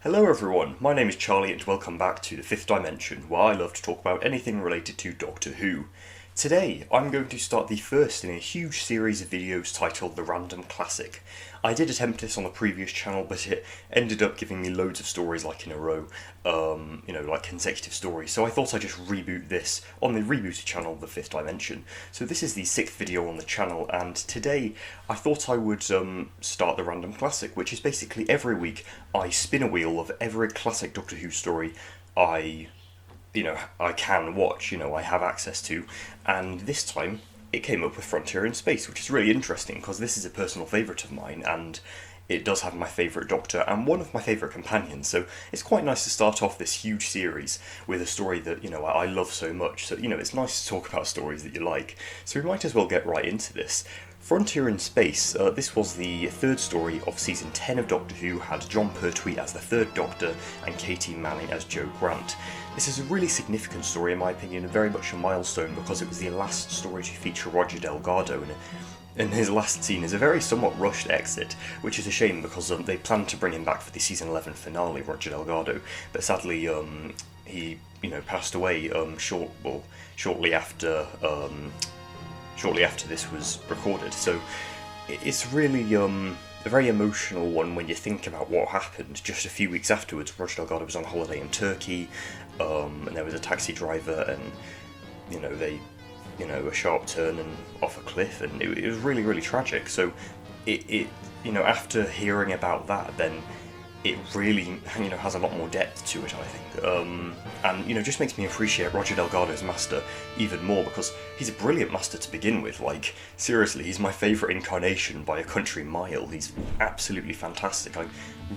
Hello everyone, my name is Charlie and welcome back to the Fifth Dimension, where I love to talk about anything related to Doctor Who. Today, I'm going to start the first in a huge series of videos titled The Random Classic. I did attempt this on the previous channel, but it ended up giving me loads of stories like in a row, like consecutive stories, so I thought I'd just reboot this on the rebooted channel, The Fifth Dimension. So this is the sixth video on the channel, and today I thought I would start The Random Classic, which is basically every week I spin a wheel of every classic Doctor Who story I can watch, I have access to, and this time it came up with Frontier in Space, which is really interesting because this is a personal favourite of mine, and it does have my favourite Doctor and one of my favourite companions, so it's quite nice to start off this huge series with a story that, I love so much, so, it's nice to talk about stories that you like, so we might as well get right into this. Frontier in Space, this was the third story of season 10 of Doctor Who, had John Pertwee as the third Doctor and Katie Manning as Jo Grant. This is a really significant story in my opinion, and very much a milestone because it was the last story to feature Roger Delgado, and his last scene is a very somewhat rushed exit, which is a shame because they planned to bring him back for the season 11 finale, Roger Delgado, but sadly he passed away shortly after this was recorded, so it's really a very emotional one when you think about what happened. Just a few weeks afterwards, Roger Delgado was on holiday in Turkey, and there was a taxi driver, and they a sharp turn and off a cliff, and it was really, really tragic. So after hearing about that, then it really, has a lot more depth to it, I think, and just makes me appreciate Roger Delgado's master even more, because he's a brilliant master to begin with. Like, seriously, he's my favourite incarnation by a country mile. He's absolutely fantastic. I'm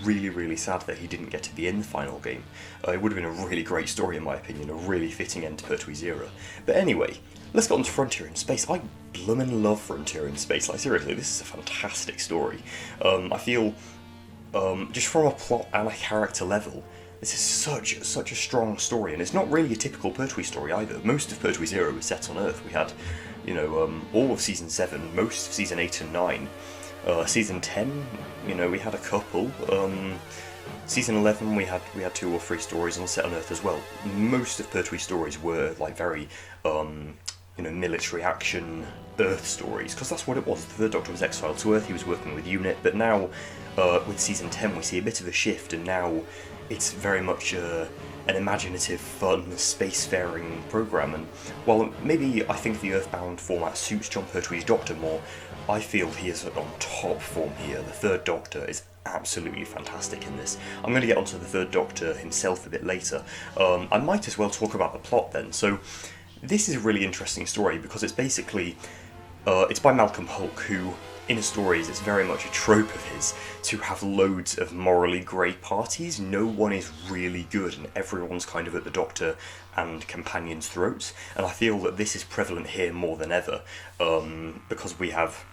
really, really sad that he didn't get to be in the final game. It would have been a really great story, in my opinion, a really fitting end to Pertwee's era. But anyway, let's get on to Frontier in Space. I bloomin' love Frontier in Space. Like, seriously, this is a fantastic story. I feel, just from a plot and a character level, this is such a strong story, and it's not really a typical Pertwee story either. Most of Pertwee's era was set on Earth. We had, all of season 7, most of season 8 and 9. Season 10, we had a couple. Season 11, we had 2 or 3 stories on set on Earth as well. Most of Pertwee's stories were like very, military action Earth stories, because that's what it was. The Third Doctor was exiled to Earth, he was working with UNIT, but now with season 10 we see a bit of a shift, and now it's very much an imaginative, fun, spacefaring programme. And while maybe I think the Earthbound format suits John Pertwee's Doctor more, I feel he is on top form here. The Third Doctor is absolutely fantastic in this. I'm going to get onto the Third Doctor himself a bit later. I might as well talk about the plot then. So this is a really interesting story because it's basically, it's by Malcolm Hulke, who in his stories it's very much a trope of his to have loads of morally grey parties. No one is really good and everyone's kind of at the Doctor and companions' throats, and I feel that this is prevalent here more than ever, because we have,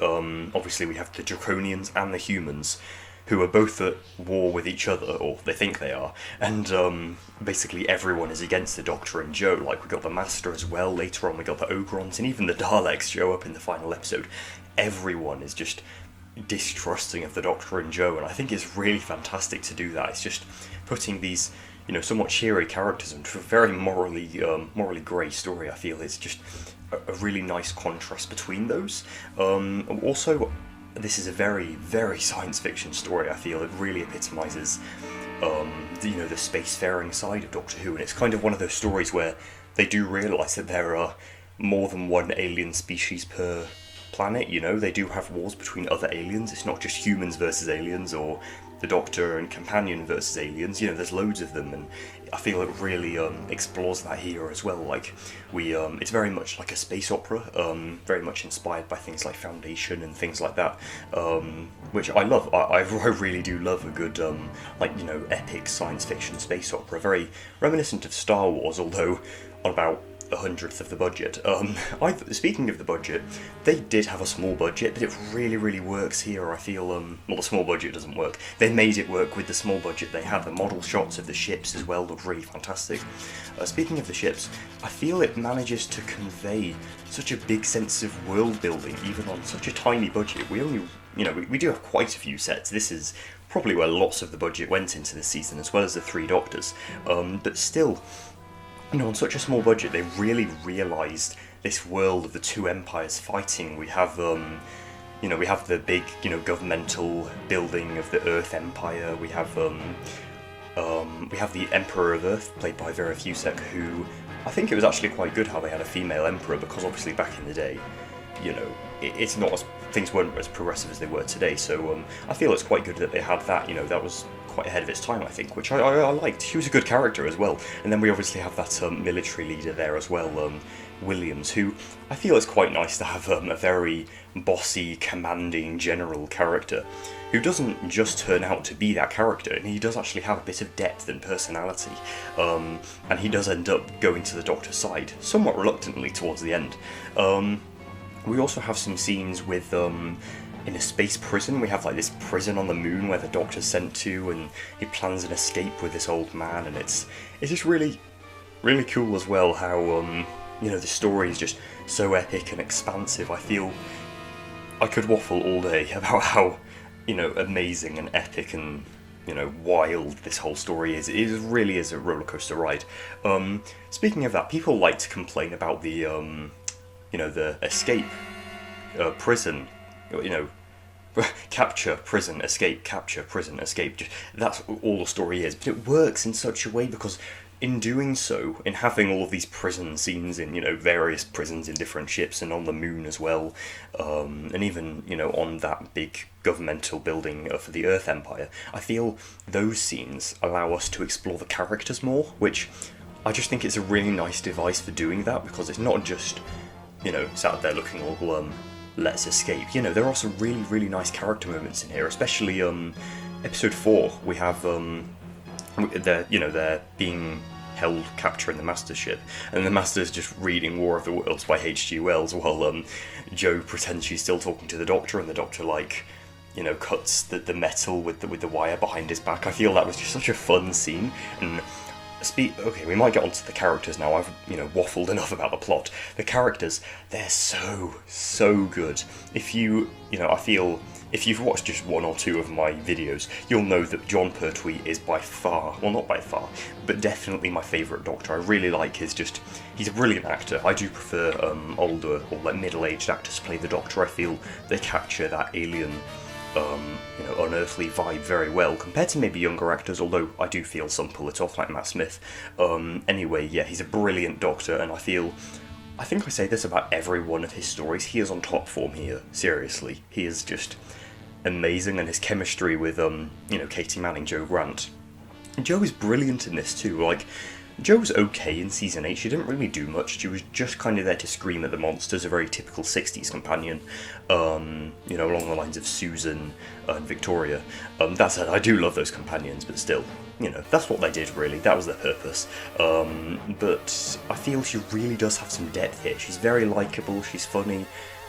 obviously we have the Draconians and the humans, who are both at war with each other, or they think they are, and basically everyone is against the Doctor and Jo. Like, we got the Master as well, later on we got the Ogrons, and even the Daleks show up in the final episode. Everyone is just distrusting of the Doctor and Jo, and I think it's really fantastic to do that. It's just putting these, somewhat cheery characters into a very morally grey story. I feel it's just a really nice contrast between those. Also, this is a very, very science fiction story. I feel it really epitomises, the spacefaring side of Doctor Who, and it's kind of one of those stories where they do realise that there are more than one alien species per planet. They do have wars between other aliens. It's not just humans versus aliens, or the Doctor and companion versus aliens. There's loads of them, and I feel it really explores that here as well. Like, it's very much like a space opera, very much inspired by things like Foundation and things like that, which I love. I really do love a good, epic science fiction space opera, very reminiscent of Star Wars, although on about 1/100th of the budget. Speaking of the budget, they did have a small budget, but it really, really works here. I feel, well, the small budget doesn't work. They made it work with the small budget they had. The model shots of the ships as well look really fantastic. Speaking of the ships, I feel it manages to convey such a big sense of world building, even on such a tiny budget. We only we do have quite a few sets. This is probably where lots of the budget went into this season, as well as the Three Doctors. But still, on such a small budget, they really realised this world of the two empires fighting. We have, we have the big, governmental building of the Earth Empire. We have the Emperor of Earth, played by Vera Fusek, who I think it was actually quite good how they had a female emperor, because obviously back in the day, it's not as, things weren't as progressive as they were today. So I feel it's quite good that they had that. That was quite ahead of its time, I think, which I liked. He was a good character as well. And then we obviously have that military leader there as well, Williams, who I feel it's quite nice to have a very bossy, commanding general character who doesn't just turn out to be that character, and he does actually have a bit of depth and personality, and he does end up going to the Doctor's side, somewhat reluctantly towards the end. We also have some scenes with, in a space prison. We have like this prison on the moon where the Doctor's sent to, and he plans an escape with this old man, and it's just really, really cool as well how, the story is just so epic and expansive. I feel I could waffle all day about how, amazing and epic and, wild this whole story is. It really is a rollercoaster ride. Speaking of that, people like to complain about the, the escape, prison, capture, prison, escape, capture, prison, escape. That's all the story is. But it works in such a way because in doing so, in having all of these prison scenes in, various prisons in different ships and on the moon as well, and even, on that big governmental building for the Earth Empire, I feel those scenes allow us to explore the characters more, which I just think it's a really nice device for doing that, because it's not just, sat there looking all, let's escape. There are some really, really nice character moments in here, especially, episode 4, we have, they're being held capturing the Master's ship, and the Master's just reading War of the Worlds by H.G. Wells while Jo pretends she's still talking to the Doctor, and the Doctor cuts the metal with the wire behind his back. I feel that was just such a fun scene. And okay, we might get onto the characters now. I've waffled enough about the plot. The characters, they're so good. I feel if you've watched just one or two of my videos, you'll know that Jon Pertwee is by far, well, not by far, but definitely my favourite Doctor. I really like he's a brilliant actor. I do prefer older or middle-aged actors to play the Doctor. I feel they capture that alien, unearthly vibe very well compared to maybe younger actors, although I do feel some pull it off, like Matt Smith. Anyway, yeah, he's a brilliant Doctor, and I think I say this about every one of his stories, he is on top form here, seriously. He is just amazing, and his chemistry with, Katie Manning, Jo Grant. Jo is brilliant in this too. Jo was okay in Season 8, she didn't really do much, she was just kind of there to scream at the monsters, a very typical 60s companion, along the lines of Susan and Victoria. That said, I do love those companions, but still, that's what they did really, that was their purpose. But I feel she really does have some depth here. She's very likeable, she's funny,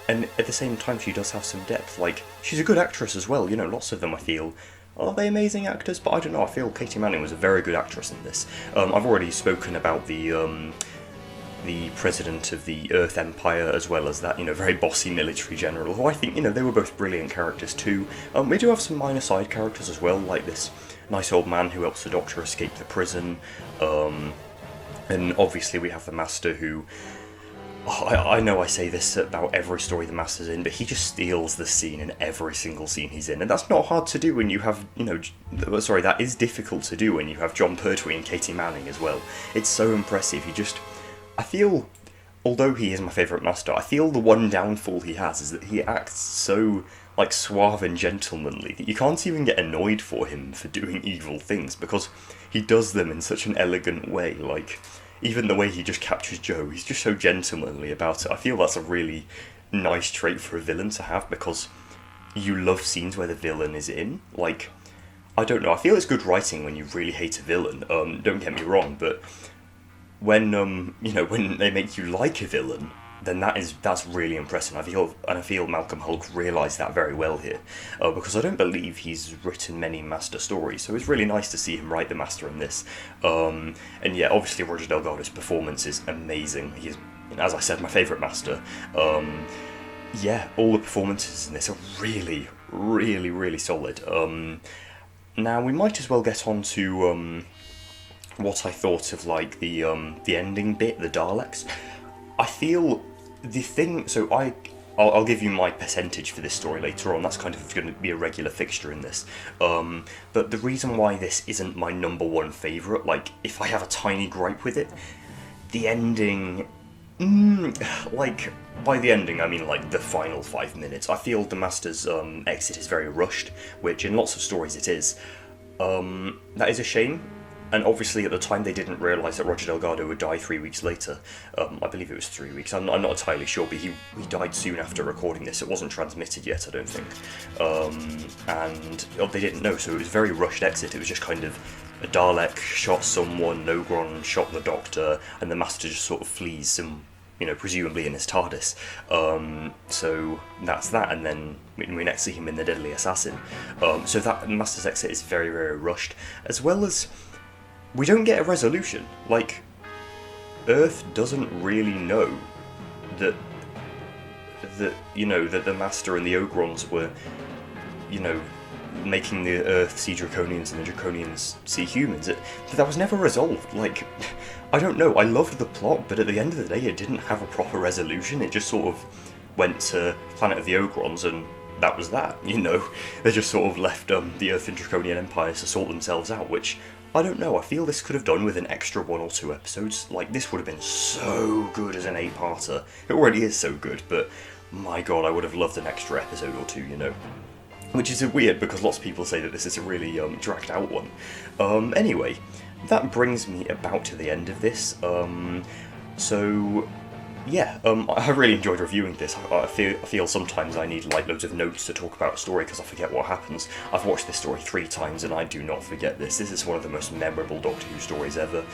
and at the same time she does have some depth. She's a good actress as well, lots of them I feel, are they amazing actors? But I don't know, I feel Katie Manning was a very good actress in this. I've already spoken about the president of the Earth Empire, as well as that, very bossy military general, who I think, they were both brilliant characters too. We do have some minor side characters as well, like this nice old man who helps the Doctor escape the prison, and obviously we have the Master who, I know I say this about every story the Master's in, but he just steals the scene in every single scene he's in, and that's not hard to do when you have, that is difficult to do when you have Jon Pertwee and Katie Manning as well. It's so impressive. I feel, although he is my favourite Master, I feel the one downfall he has is that he acts so, suave and gentlemanly that you can't even get annoyed for him for doing evil things, because he does them in such an elegant way. Even the way he just captures Jo, he's just so gentlemanly about it. I feel that's a really nice trait for a villain to have, because you love scenes where the villain is in. I don't know, I feel it's good writing when you really hate a villain, don't get me wrong, but when, when they make you like a villain, then that's really impressive. I feel Malcolm Hulke realised that very well here, because I don't believe he's written many Master stories, so it's really nice to see him write the Master in this. And yeah, obviously Roger Delgado's performance is amazing. He is, as I said, my favourite Master. Yeah, all the performances in this are really, really, really solid. Now we might as well get on to what I thought of like the ending bit, the Daleks. I feel the thing. So I'll give you my percentage for this story later on. That's kind of going to be a regular fixture in this. But the reason why this isn't my number one favourite, like if I have a tiny gripe with it, the ending. Like by the ending, I mean like the final 5 minutes. I feel the Master's exit is very rushed, which in lots of stories it is. That is a shame. And obviously at the time they didn't realise that Roger Delgado would die 3 weeks later. I believe it was 3 weeks, I'm not entirely sure, but he died soon after recording this. It wasn't transmitted yet, I don't think. And they didn't know, so it was a very rushed exit. It was just kind of a Dalek shot someone, Nogron shot the Doctor, and the Master just sort of flees, presumably in his TARDIS. So that's that, and then we next see him in The Deadly Assassin. So that Master's exit is very, very rushed, as well as we don't get a resolution. Like, Earth doesn't really know that the Master and the Ogrons were, making the Earth see Draconians and the Draconians see humans. That was never resolved. Like, I don't know, I loved the plot, but at the end of the day it didn't have a proper resolution. It just sort of went to Planet of the Ogrons and that was that, They just sort of left the Earth and Draconian empires to sort themselves out, which, I don't know, I feel this could have done with an extra 1 or 2 episodes. Like, this would have been so good as an 8-parter. It already is so good, but my god, I would have loved an extra episode or 2, Which is weird, because lots of people say that this is a really dragged out one. Anyway, that brings me about to the end of this. I really enjoyed reviewing this. I feel sometimes I need like loads of notes to talk about a story because I forget what happens. I've watched this story 3 times and I do not forget this. This is one of the most memorable Doctor Who stories ever.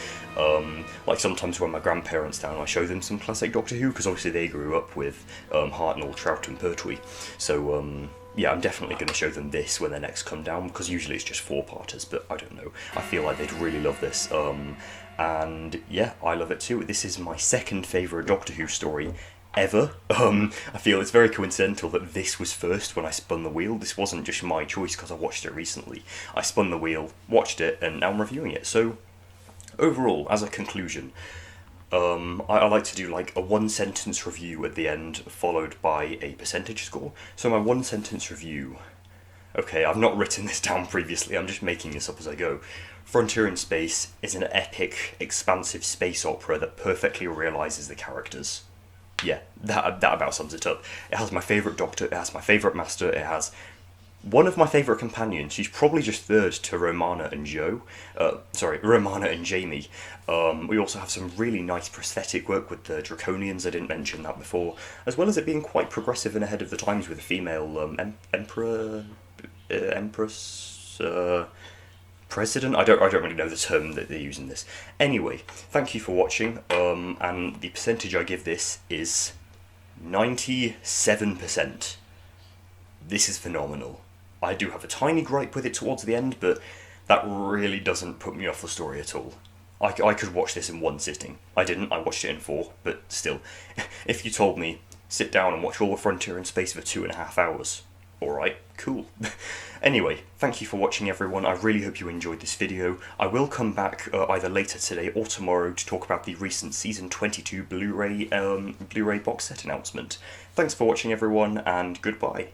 Like sometimes when my grandparents down, I show them some classic Doctor Who because obviously they grew up with Hartnell, Trout and Pertwee. So I'm definitely going to show them this when they next come down, because usually it's just 4-parters, but I don't know. I feel like they'd really love this. And yeah, I love it too. This is my second favourite Doctor Who story ever. I feel it's very coincidental that this was first when I spun the wheel. This wasn't just my choice because I watched it recently. I spun the wheel, watched it, and now I'm reviewing it. So, overall, as a conclusion, I like to do like a 1-sentence review at the end, followed by a percentage score. So my 1-sentence review... Okay, I've not written this down previously, I'm just making this up as I go. Frontier in Space is an epic, expansive space opera that perfectly realises the characters. Yeah, that about sums it up. It has my favourite Doctor, it has my favourite Master, it has one of my favourite companions. She's probably just third to Romana and Romana and Jamie. We also have some really nice prosthetic work with the Draconians, I didn't mention that before, as well as it being quite progressive and ahead of the times with a female Empress, President? I don't really know the term that they use in this. Anyway, thank you for watching, and the percentage I give this is 97%. This is phenomenal. I do have a tiny gripe with it towards the end, but that really doesn't put me off the story at all. I could watch this in 1 sitting. I didn't, I watched it in 4, but still. If you told me, sit down and watch all of Frontier in Space for 2.5 hours, alright, cool. Anyway, thank you for watching everyone, I really hope you enjoyed this video. I will come back either later today or tomorrow to talk about the recent Season 22 Blu-ray box set announcement. Thanks for watching everyone, and goodbye.